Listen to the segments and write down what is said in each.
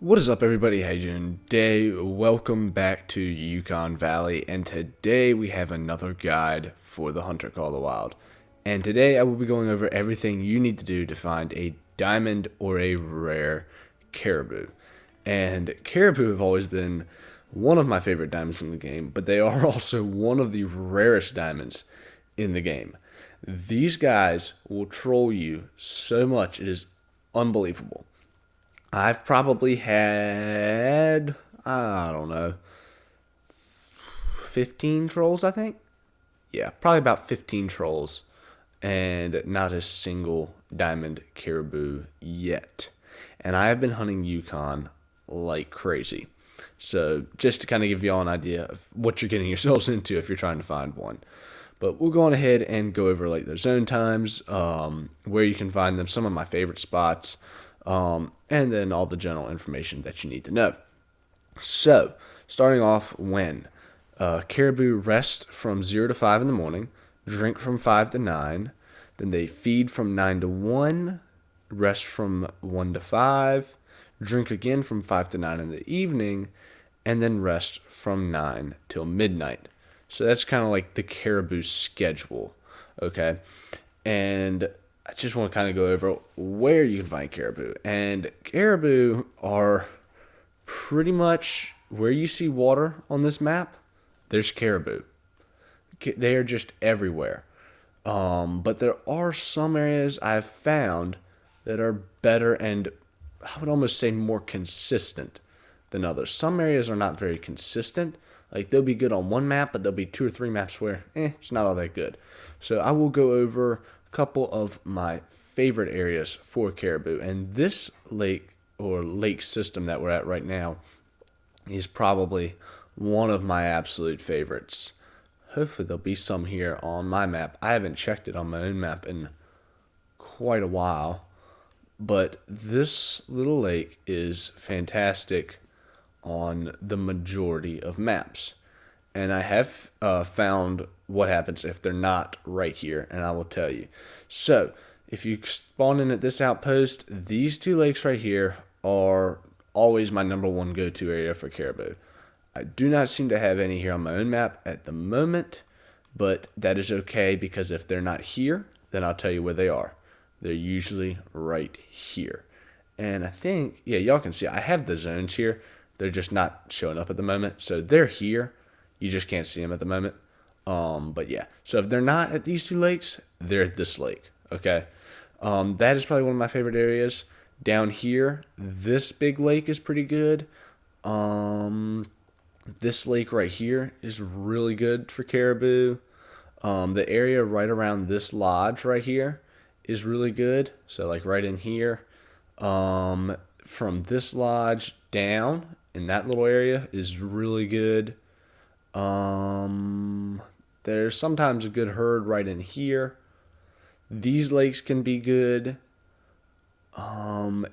What is up, everybody? How you doing today? Welcome back to Yukon Valley, and today we have another guide for the Hunter Call of the Wild. And today I will be going over everything you need to do to find a diamond or a rare caribou. And caribou have always been one of my favorite diamonds in the game, but they are also one of the rarest diamonds in the game. These guys will troll you so much, it is unbelievable. I've probably had, I don't know, 15 trolls, I think. Yeah, probably about 15 trolls, and not a single diamond caribou yet. And I have been hunting Yukon like crazy. So, just to kind of give you all an idea of what you're getting yourselves into if you're trying to find one. But we'll go on ahead and go over like their zone times, where you can find them, some of my favorite spots, and then all the general information that you need to know. So, starting off when caribou rest from 0 to 5 in the morning, drink from 5 to 9, then they feed from 9 to 1, rest from 1 to 5, drink again from 5 to 9 in the evening, and then rest from 9 till midnight. So that's kind of like the caribou schedule, okay? And I just want to kind of go over where you can find caribou. And caribou are pretty much where you see water on this map, there's caribou. They are just everywhere. But there are some areas I've found that are better and I would almost say more consistent than others. Some areas are not very consistent. Like they'll be good on one map, but there'll be 2 or 3 maps where it's not all that good. So I will go over a couple of my favorite areas for caribou. And this lake or lake system that we're at right now is probably one of my absolute favorites. Hopefully there'll be some here on my map. I haven't checked it on my own map in quite a while, but this little lake is fantastic on the majority of maps. And I have found what happens if they're not right here, and I will tell you. So, if you spawn in at this outpost, these 2 lakes right here are always my number one go-to area for caribou. I do not seem to have any here on my own map at the moment, but that is okay because if they're not here, then I'll tell you where they are. They're usually right here. And I think, yeah, y'all can see I have the zones here. They're just not showing up at the moment. So they're here. You just can't see them at the moment. But yeah, so if they're not at these 2 lakes, they're at this lake. Okay. That is probably one of my favorite areas. Down here, this big lake is pretty good. This lake right here is really good for caribou. The area right around this lodge right here is really good. So like right in here, from this lodge down in that little area is really good. Um, there's sometimes a good herd right in here. These lakes can be good. Um,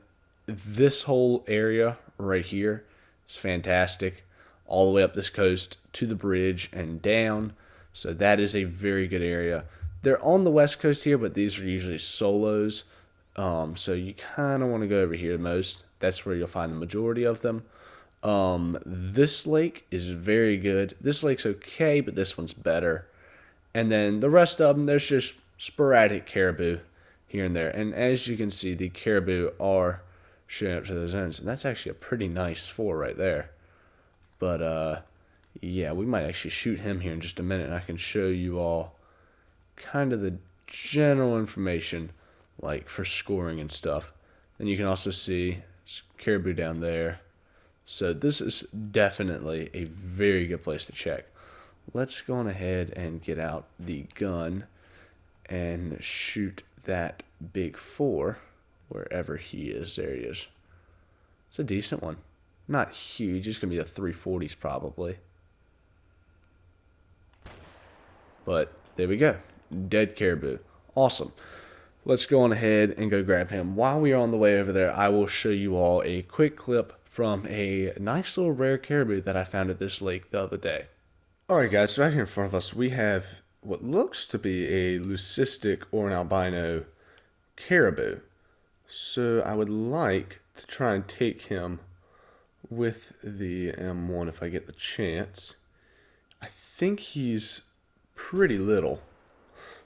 this whole area right here is fantastic. All the way up this coast to the bridge and down. So that is a very good area. They're on the west coast here, but these are usually solos. So you kind of want to go over here most. That's where you'll find the majority of them. This lake is very good. This lake's okay, but this one's better. And then the rest of them, there's just sporadic caribou here and there. And as you can see, the caribou are showing up to the zones. And that's actually a pretty nice 4 right there. But yeah, we might actually shoot him here in just a minute, and I can show you all kind of the general information, like for scoring and stuff. Then you can also see caribou down there. So this is definitely a very good place to check. Let's go on ahead and get out the gun and shoot that big 4 wherever he is. There he is. It's a decent one. Not huge. It's going to be a 340s probably. But there we go. Dead caribou. Awesome. Let's go on ahead and go grab him. While we are on the way over there, I will show you all a quick clip from a nice little rare caribou that I found at this lake the other day. Alright guys, so right here in front of us we have what looks to be a leucistic or an albino caribou. So I would like to try and take him with the M1 if I get the chance. I think he's pretty little.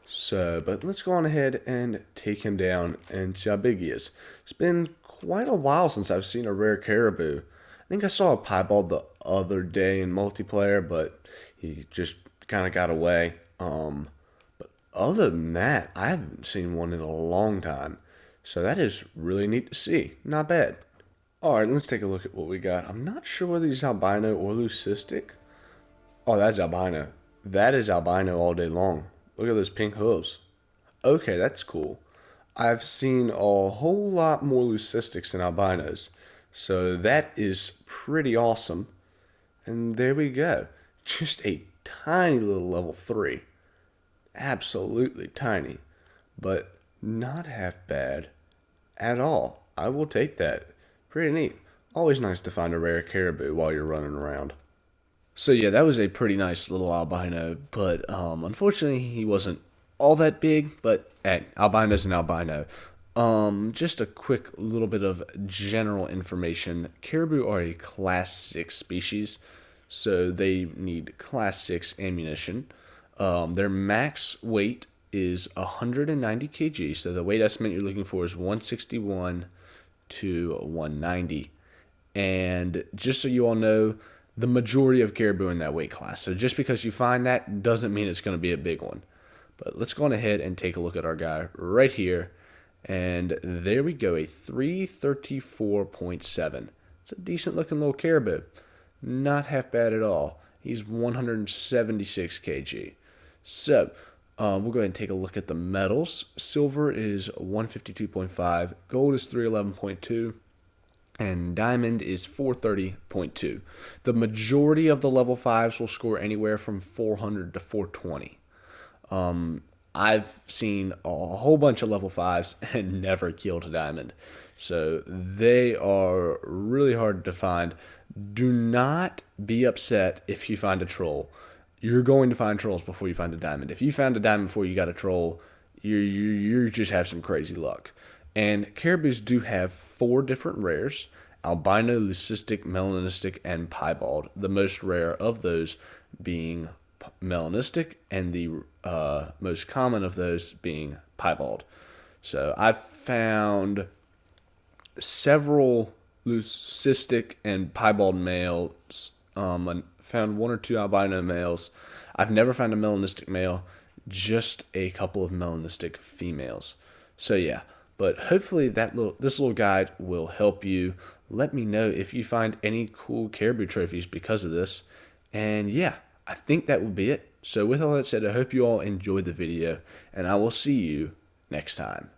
So, but let's go on ahead and take him down and see how big he is. It's been quite a while since I've seen a rare caribou. I think I saw a piebald the other day in multiplayer, but he just kind of got away. But other than that, I haven't seen one in a long time. So that is really neat to see. Not bad. All right, let's take a look at what we got. I'm not sure whether he's albino or leucistic. Oh, that's albino. That is albino all day long. Look at those pink hooves. Okay, that's cool. I've seen a whole lot more leucistics than albinos. So that is pretty awesome. And there we go. Just a tiny little level 3. Absolutely tiny. But not half bad at all. I will take that. Pretty neat. Always nice to find a rare caribou while you're running around. So yeah, that was a pretty nice little albino, but unfortunately he wasn't all that big. But albino's an albino. Just a quick little bit of general information. Caribou are a Class 6 species, so they need Class 6 ammunition. Their max weight is 190 kg, so the weight estimate you're looking for is 161 to 190. And just so you all know, the majority of caribou in that weight class. So just because you find that doesn't mean it's going to be a big one. But let's go on ahead and take a look at our guy right here. And there we go, a 334.7. It's a decent looking little caribou. Not half bad at all. He's 176 kg. So we'll go ahead and take a look at the metals. Silver is 152.5. Gold is 311.2. And diamond is 430.2. The majority of the level 5s will score anywhere from 400 to 420. I've seen a whole bunch of level 5s and never killed a diamond. So they are really hard to find. Do not be upset if you find a troll. You're going to find trolls before you find a diamond. If you found a diamond before you got a troll, you just have some crazy luck. And caribous do have 4 different rares: albino, leucistic, melanistic, and piebald. The most rare of those being melanistic, and the most common of those being piebald. So I've found several leucistic and piebald males. I found 1 or 2 albino males. I've never found a melanistic male, just a couple of melanistic females. So yeah, but hopefully this little guide will help you. Let me know if you find any cool caribou trophies because of this. And yeah, I think that will be it. So with all that said, I hope you all enjoyed the video, and I will see you next time.